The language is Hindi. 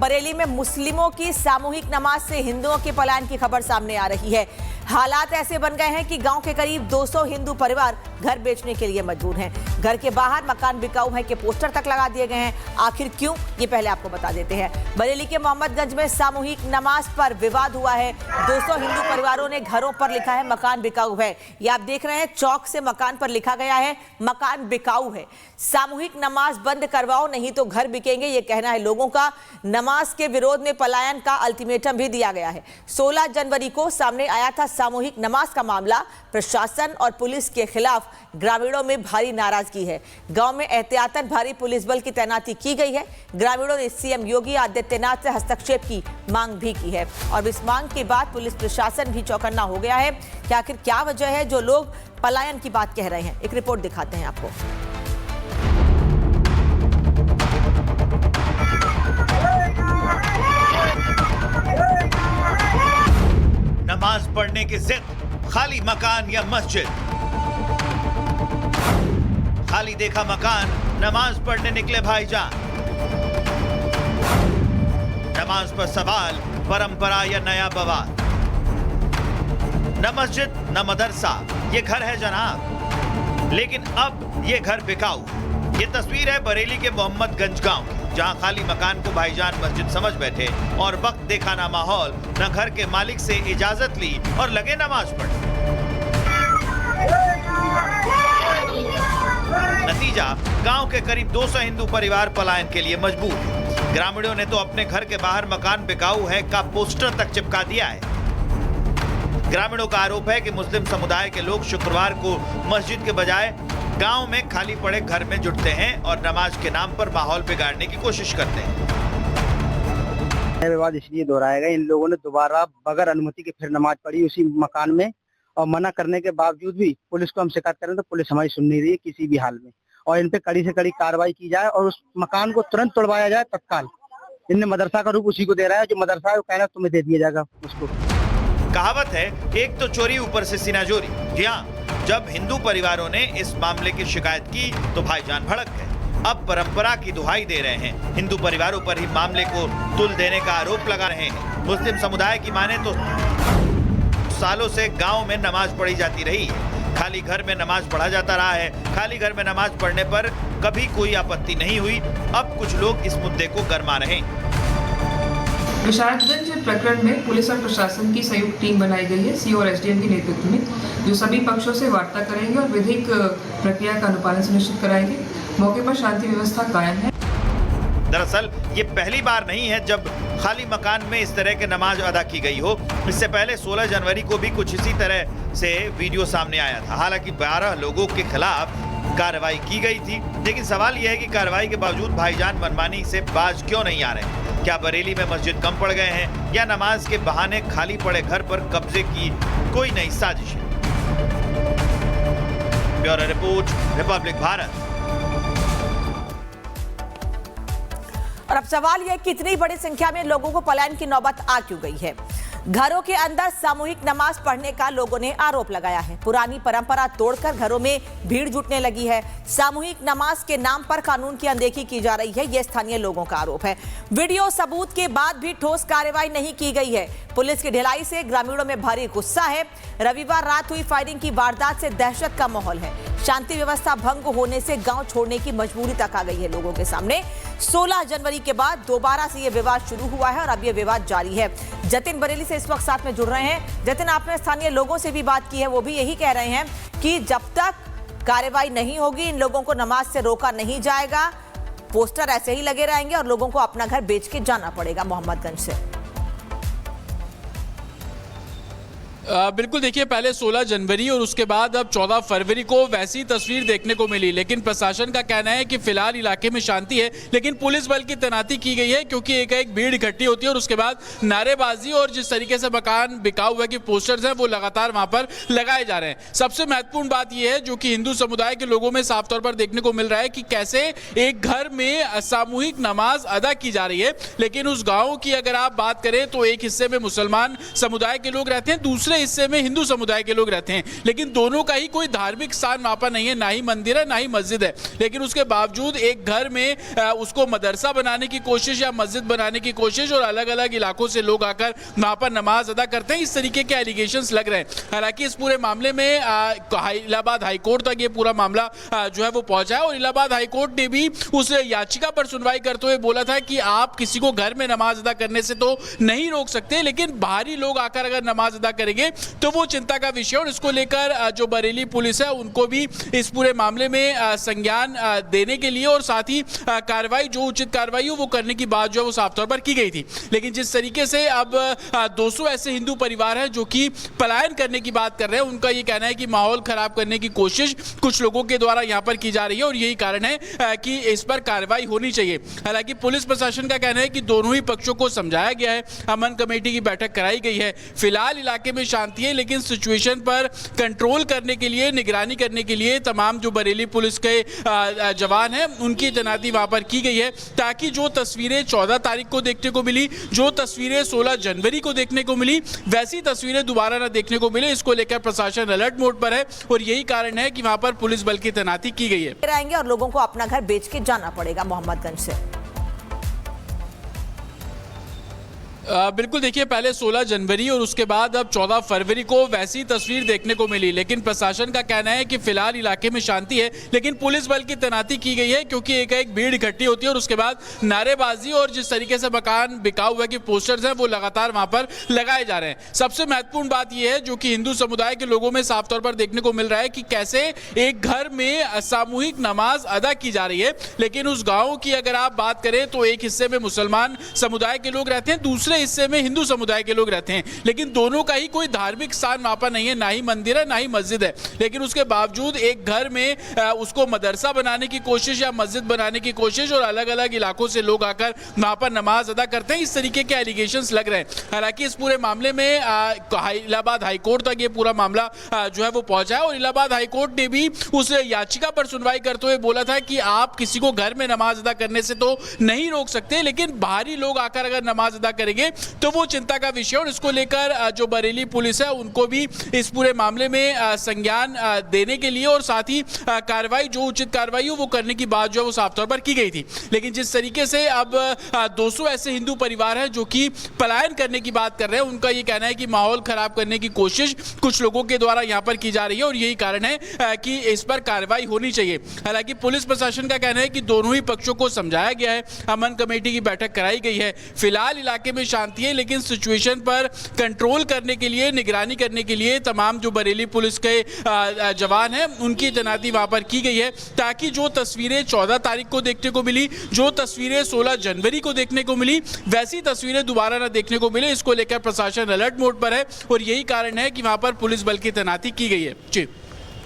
बरेली में मुस्लिमों की सामूहिक नमाज से हिंदुओं के पलायन की खबर सामने आ रही है। हालात ऐसे बन गए हैं कि गांव के करीब 200 हिंदू परिवार घर बेचने के लिए मजबूर हैं। घर के बाहर मकान बिकाऊ है के पोस्टर तक लगा दिए गए हैं। आखिर क्यों, ये पहले आपको बता देते हैं। बरेली के मोहम्मदगंज में सामूहिक नमाज पर विवाद हुआ है। 200 हिंदू परिवारों ने घरों पर लिखा है मकान बिकाऊ है। ये आप देख रहे हैं, चौक से मकान पर लिखा गया है मकान बिकाऊ है। सामूहिक नमाज बंद करवाओ नहीं तो घर बिकेंगे, ये कहना है लोगों का। नमाज के विरोध में पलायन का अल्टीमेटम भी दिया गया है। 16 जनवरी को सामने आया था सामूहिक नमाज का मामला। प्रशासन और पुलिस के खिलाफ ग्रामीणों में भारी नाराजगी है। गांव में एहतियातन भारी पुलिस बल की तैनाती की गई है। ग्रामीणों ने सीएम योगी आदित्यनाथ से हस्तक्षेप की मांग भी की है और इस मांग के बाद पुलिस प्रशासन भी चौकन्ना हो गया है कि आखिर क्या वजह है जो लोग पलायन की बात कह रहे हैं। एक रिपोर्ट दिखाते हैं आपको। नमाज पढ़ने की जिद, खाली मकान या मस्जिद। खाली देखा मकान, नमाज पढ़ने निकले भाईजान। नमाज पर सवाल, परंपरा या नया बवाल। न मस्जिद न मदरसा, ये घर है जनाब, लेकिन अब ये घर बिकाऊ। ये तस्वीर है बरेली के मोहम्मदगंज गांव की, जहां खाली मकान को भाईजान मस्जिद समझ बैठे और वक्त देखा ना माहौल, न घर के मालिक से इजाजत ली और लगे नमाज पढ़ने। नतीजा, गांव के करीब 200 हिंदू परिवार पलायन के लिए मजबूर। ग्रामीणों ने तो अपने घर के बाहर मकान बिकाऊ है का पोस्टर तक चिपका दिया है। ग्रामीणों का आरोप है कि मुस्लिम समुदाय के लोग शुक्रवार को मस्जिद के बजाय गांव में खाली पड़े घर में जुटते हैं और नमाज के नाम पर माहौल बिगाड़ने की कोशिश करते हैं। विवाद इसलिए दोहराया गया, इन लोगों ने दोबारा बगैर अनुमति के फिर नमाज पढ़ी उसी मकान में, और मना करने के बावजूद भी पुलिस को हम शिकायत करें तो पुलिस हमारी सुन नहीं रही है किसी भी हाल में, और इन पे कड़ी से कड़ी कार्रवाई की जाए और उस मकान को तुरंत तोड़वाया जाए तत्काल। इनने मदरसा का रूप उसी को दे रहा है, जो मदरसा है वो कहना तुम्हें दे दिया जाएगा उसको। कहावत है, एक तो चोरी ऊपर से सीनाजोरी। जी हाँ, जब हिंदू परिवारों ने इस मामले की शिकायत की तो भाईजान भड़क गए। अब परंपरा की दुहाई दे रहे हैं। हिंदू परिवारों पर ही मामले को तुल देने का आरोप लगा रहे हैं। मुस्लिम समुदाय की माने तो सालों से गांव में नमाज पढ़ी जाती रही है। खाली घर में नमाज पढ़ा जाता रहा है। खाली घर में नमाज पढ़ने पर कभी कोई आपत्ति नहीं हुई। अब कुछ लोग इस मुद्दे को गरमा रहे हैं। विशारदगंज प्रकरण में पुलिस और प्रशासन की संयुक्त टीम बनाई गई है, सीओ और एसडीएम के नेतृत्व में, जो सभी पक्षों से वार्ता करेंगे और विधिक प्रक्रिया का अनुपालन सुनिश्चित कराएंगे। मौके पर शांति व्यवस्था कायम है। दरअसल ये पहली बार नहीं है जब खाली मकान में इस तरह के नमाज अदा की गई हो। इससे पहले 16 जनवरी को भी कुछ इसी तरह से वीडियो सामने आया था। हालांकि 12 लोगों के खिलाफ कार्रवाई की गई थी, लेकिन सवाल यह है कि कार्रवाई के बावजूद भाईजान मनमानी से बाज क्यों नहीं आ रहे? क्या बरेली में मस्जिद कम पड़ गए हैं या नमाज के बहाने खाली पड़े घर पर कब्जे की कोई नई साजिश है? Bureau report, Republic Bharat. और अब सवाल यह कि इतनी बड़ी संख्या में लोगों को पलायन की नौबत आ क्यों गई है? घरों के अंदर सामूहिक नमाज पढ़ने का लोगों ने आरोप लगाया है। पुरानी परंपरा तोड़कर घरों में भीड़ जुटने लगी है। सामूहिक नमाज के नाम पर कानून की अनदेखी की जा रही है, यह स्थानीय लोगों का आरोप है। वीडियो सबूत के बाद भी ठोस कार्रवाई नहीं की गई है। पुलिस की ढिलाई से ग्रामीणों में भारी गुस्सा है। रविवार रात हुई फायरिंग की वारदात से दहशत का माहौल है। शांति व्यवस्था भंग होने से गांव छोड़ने की मजबूरी तक आ गई है लोगों के सामने। 16 जनवरी के बाद दोबारा से यह विवाद शुरू हुआ है और अब यह विवाद जारी है। जतिन बरेली से इस वक्त साथ में जुड़ रहे हैं। जतिन, आपने स्थानीय लोगों से भी बात की है, वो भी यही कह रहे हैं कि जब तक कार्रवाई नहीं होगी, इन लोगों को नमाज से रोका नहीं जाएगा। पोस्टर ऐसे ही लगे रहेंगे और लोगों को अपना घर बेच के जाना पड़ेगा मोहम्मदगंज से। बिल्कुल, देखिए, पहले 16 जनवरी और उसके बाद अब 14 फरवरी को वैसी तस्वीर देखने को मिली, लेकिन प्रशासन का कहना है कि फिलहाल इलाके में शांति है, लेकिन पुलिस बल की तैनाती की गई है क्योंकि एक भीड़ इकट्ठी होती है और उसके बाद नारेबाजी और जिस तरीके से मकान बिकाऊ हुआ कि पोस्टर्स हैं वो लगातार वहां पर लगाए जा रहे हैं। सबसे महत्वपूर्ण बात यह है जो कि हिंदू समुदाय के लोगों में साफ तौर पर देखने को मिल रहा है कि कैसे एक घर में सामूहिक नमाज अदा की जा रही है, लेकिन उस गाँव की अगर आप बात करें तो एक हिस्से में मुसलमान समुदाय के लोग रहते हैं, दूसरे दूसरे हिस्से में हिंदू समुदाय के लोग रहते हैं, लेकिन दोनों का ही कोई धार्मिक स्थान वहां पर नहीं है, ना ही मंदिर है ना ही मस्जिद है। लेकिन उसके बावजूद एक घर में उसको मदरसा बनाने की कोशिश या मस्जिद बनाने की कोशिश और अलग अलग इलाकों से लोग आकर वहां पर नमाज अदा करते हैं, इस तरीके के एलिगेशंस लग रहे हैं। हालांकि इस पूरे मामले में इलाहाबाद हाईकोर्ट तक ये पूरा मामला जो है वो पहुंचा है और इलाहाबाद हाईकोर्ट ने भी उस याचिका पर सुनवाई करते हुए बोला था कि आप किसी को घर में नमाज अदा करने से तो नहीं रोक सकते, लेकिन बाहरी लोग आकर अगर नमाज अदा करेंगे तो वो चिंता का विषय। और इसको लेकर जो बरेली पुलिस है उनको भी इस पूरे मामले में संज्ञान देने के लिए और साथ ही कार्रवाई जो उचित कार्रवाई हो वो करने की बात जो है वो साफ तौर पर की गई थी। लेकिन जिस तरीके से अब 200 ऐसे हिंदू परिवार हैं जो कि पलायन करने की बात कर रहे हैं, उनका ये कहना है कि माहौल खराब करने की कोशिश कुछ लोगों के द्वारा यहाँ पर की जा रही है और यही कारण है कि इस पर कार्रवाई होनी चाहिए। हालांकि पुलिस प्रशासन का कहना है कि दोनों ही पक्षों को समझाया गया है, अमन कमेटी की बैठक कराई गई है, फिलहाल इलाके में शांति है, लेकिन सिचुएशन पर कंट्रोल करने के लिए, निगरानी करने के लिए तमाम जो बरेली पुलिस के जवान हैं उनकी तैनाती वहां पर की गई है, ताकि जो तस्वीरें 14 तारीख को देखने को मिली, जो तस्वीरें 16 जनवरी को देखने को मिली, वैसी तस्वीरें दोबारा न देखने को मिले, इसको लेकर प्रशासन अलर्ट मोड पर है और यही कारण है कि वहां पर पुलिस बल की तैनाती की गई है। आएंगे और लोगों को अपना घर बेच के जाना पड़ेगा मोहम्मदगंज से। बिल्कुल देखिए, पहले 16 जनवरी और उसके बाद अब 14 फरवरी को वैसी तस्वीर देखने को मिली, लेकिन प्रशासन का कहना है कि फिलहाल इलाके में शांति है, लेकिन पुलिस बल की तैनाती की गई है क्योंकि एक भीड़ इकट्ठी होती है और उसके बाद नारेबाजी और जिस तरीके से मकान बिकाऊ हुआ कि पोस्टर्स हैं वो लगातार वहां पर लगाए जा रहे हैं। सबसे महत्वपूर्ण बात यह है जो कि हिंदू समुदाय के लोगों में साफ तौर पर देखने को मिल रहा है कि कैसे एक घर में सामूहिक नमाज अदा की जा रही है, लेकिन उस गाँव की अगर आप बात करें तो एक हिस्से में मुसलमान समुदाय के लोग रहते हैं, दूसरे हिस्से में हिंदू समुदाय के लोग रहते हैं, लेकिन दोनों का ही कोई धार्मिक स्थान वहां पर नहीं है, ना ही मंदिर है ना ही मस्जिद है। लेकिन उसके बावजूद एक घर में उसको मदरसा बनाने की कोशिश या मस्जिद बनाने की कोशिश और अलग अलग इलाकों से लोग आकर वहां पर नमाज अदा करते हैं, इस तरीके के एलिगेशंस लग रहे हैं। हालांकि इस पूरे मामले में इलाहाबाद हाईकोर्ट तक ये पूरा मामला जो है वो पहुंचा है और इलाहाबाद हाईकोर्ट ने भी उस याचिका पर सुनवाई करते हुए बोला था कि आप किसी को घर में नमाज अदा करने से तो नहीं रोक सकते, लेकिन बाहरी लोग आकर अगर नमाज अदा करेंगे तो वो चिंता का विषय। और इसको लेकर जो बरेली पुलिस है उनको भी इस पूरे मामले में संज्ञान देने के लिए और साथ ही कार्रवाई जो उचित कार्रवाई हो वो करने की बात जो है वो साफ तौर पर की गई थी। लेकिन जिस तरीके से अब 200 ऐसे हिंदू परिवार हैं जो कि पलायन करने की बात कर रहे हैं, उनका ये कहना है कि माहौल खराब करने की कोशिश कुछ लोगों के द्वारा यहाँ पर की जा रही है और यही कारण है कि इस पर कार्रवाई होनी चाहिए। हालांकि पुलिस प्रशासन का कहना है कि दोनों ही पक्षों को समझाया गया है, अमन कमेटी की बैठक कराई गई है, फिलहाल इलाके में शांति है, लेकिन सिचुएशन पर कंट्रोल करने के लिए, निगरानी करने के लिए तमाम जो बरेली पुलिस के जवान हैं उनकी तैनाती वहां पर की गई है, ताकि जो तस्वीरें 14 तारीख को देखने को मिली, जो तस्वीरें 16 जनवरी को देखने को मिली, वैसी तस्वीरें दोबारा न देखने को मिले, इसको लेकर प्रशासन अलर्ट मोड पर है और यही कारण है कि वहां पर पुलिस बल की तैनाती की गई है। जी।